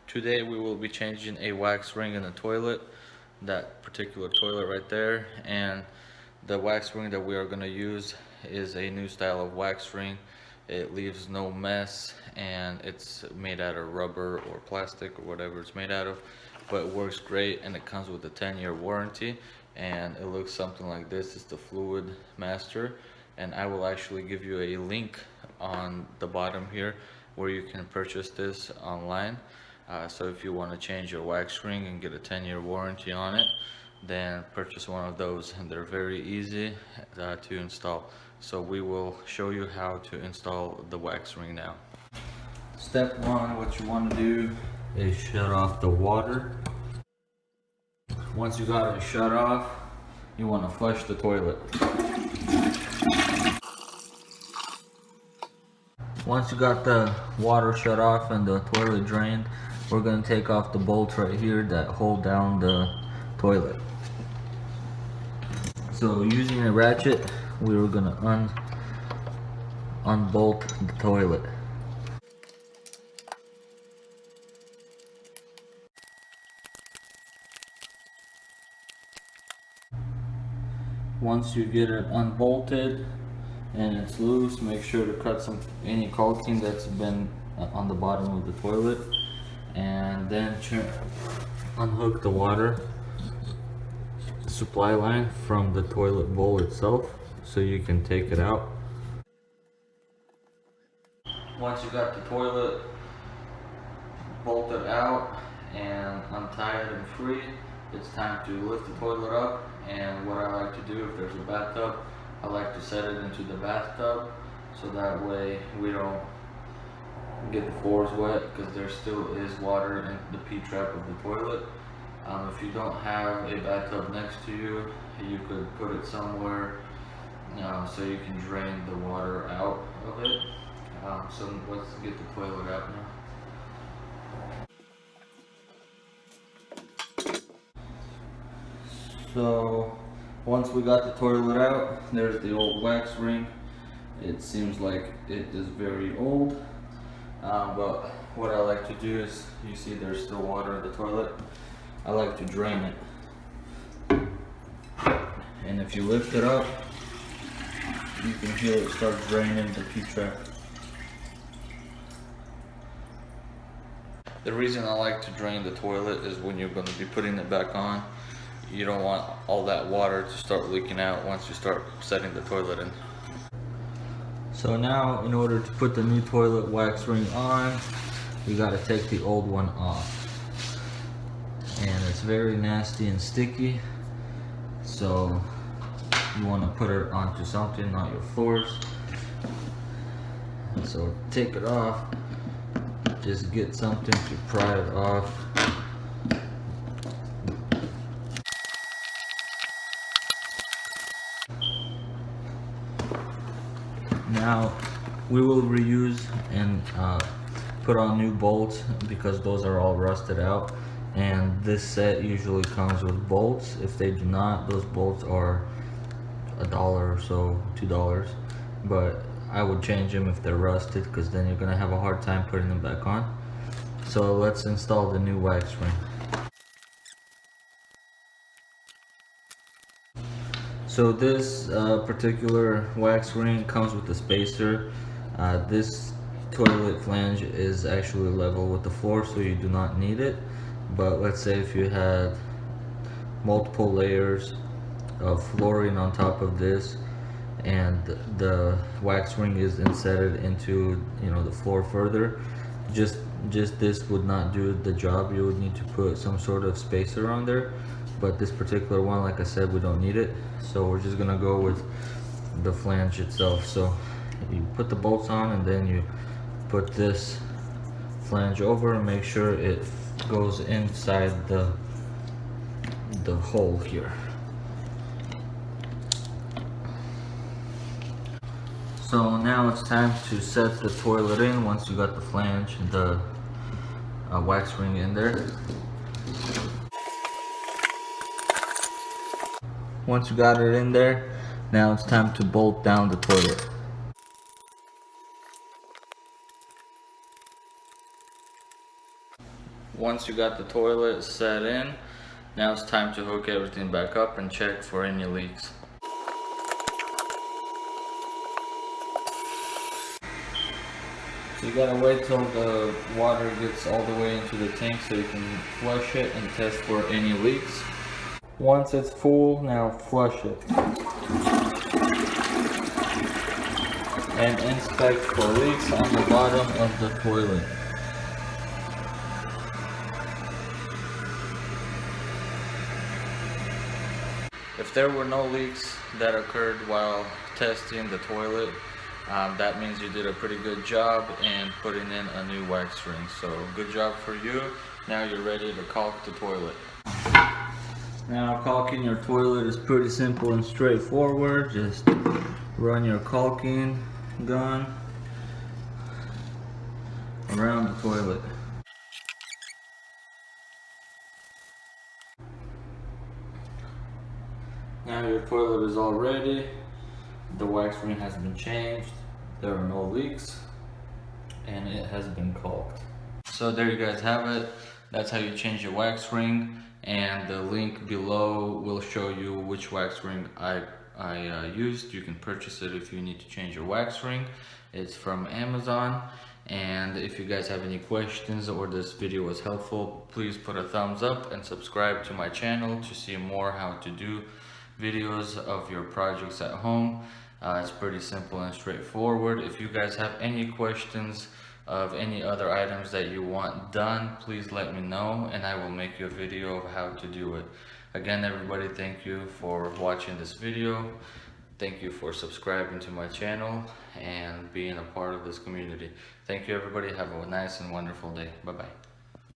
Today we will be changing a wax ring in the toilet, that particular toilet right there, and the wax ring that we are going to use is a new style of wax ring. It leaves no mess and it's made out of rubber or plastic or whatever it's made out of, but it works great and it comes with a 10-year warranty, and it looks something like this. It's the Fluid Master, and I will actually give you a link on the bottom here where you can purchase this online. So if you want to change your wax ring and get a 10-year warranty on it, then purchase one of those, and they're very easy to install. So we will show you how to install the wax ring now. Step one, what you want to do is shut off the water. Once you got it shut off, you want to flush the toilet. Once you got the water shut off and the toilet drained, we're going to take off the bolts right here that hold down the toilet. So using a ratchet, we were going to unbolt the toilet. Once you get it unbolted and it's loose, make sure to cut any caulking that's been on the bottom of the toilet, and then unhook the water supply line from the toilet bowl itself so you can take it out. Once you got the toilet bolted out and untied and free, it's time to lift the toilet up. And what I like to do, if there's a bathtub, I like to set it into the bathtub so that way we don't get the floors wet, because there still is water in the P-trap of the toilet. If you don't have a bathtub next to you, you could put it somewhere so you can drain the water out of it. So let's get the toilet out now. So once we got the toilet out, there's the old wax ring. It seems like it is very old, but what I like to do is, you see there's still water in the toilet. I like to drain it, and if you lift it up, you can hear it start draining the P-trap. The reason I like to drain the toilet is when you're going to be putting it back on, you don't want all that water to start leaking out once you start setting the toilet in. So now, in order to put the new toilet wax ring on, you got to take the old one off. And it's very nasty and sticky, so you want to put it onto something, not your floors. So take it off, just get something to pry it off. Now we will reuse and put on new bolts, because those are all rusted out, and this set usually comes with bolts. If they do not, those bolts are $1 or so, $2, but I would change them if they're rusted, because then you're gonna have a hard time putting them back on. So let's install the new wax ring. So this particular wax ring comes with a spacer. This toilet flange is actually level with the floor, so you do not need it. But let's say if you had multiple layers of flooring on top of this, and the wax ring is inserted into the floor further, just this would not do the job. You would need to put some sort of spacer on there, but this particular one, like I said, we don't need it, so we're just gonna go with the flange itself. So you put the bolts on, and then you put this flange over and make sure it goes inside the hole here. So now it's time to set the toilet in. Once you got the flange and the wax ring in there. Once you got it in there, now it's time to bolt down the toilet. Once you got the toilet set in, now it's time to hook everything back up and check for any leaks. So you gotta wait till the water gets all the way into the tank so you can flush it and test for any leaks. Once it's full, now flush it. And inspect for leaks on the bottom of the toilet. If there were no leaks that occurred while testing the toilet, that means you did a pretty good job in putting in a new wax ring. So good job for you. Now you're ready to caulk the toilet. Now caulking your toilet is pretty simple and straightforward. Just run your caulking gun around the toilet. Now your toilet is all ready. The wax ring has been changed. There are no leaks and it has been caulked. So there you guys have it. That's how you change your wax ring, and the link below will show you which wax ring I used. You can purchase it if you need to change your wax ring. It's from Amazon. And if you guys have any questions or this video was helpful, please put a thumbs up and subscribe to my channel to see more how to do videos of your projects at home. It's pretty simple and straightforward. If you guys have any questions of any other items that you want done, please let me know and I will make you a video of how to do it. Again, everybody, thank you for watching this video. Thank you for subscribing to my channel and being a part of this community. Thank you, everybody. Have a nice and wonderful day. Bye-bye.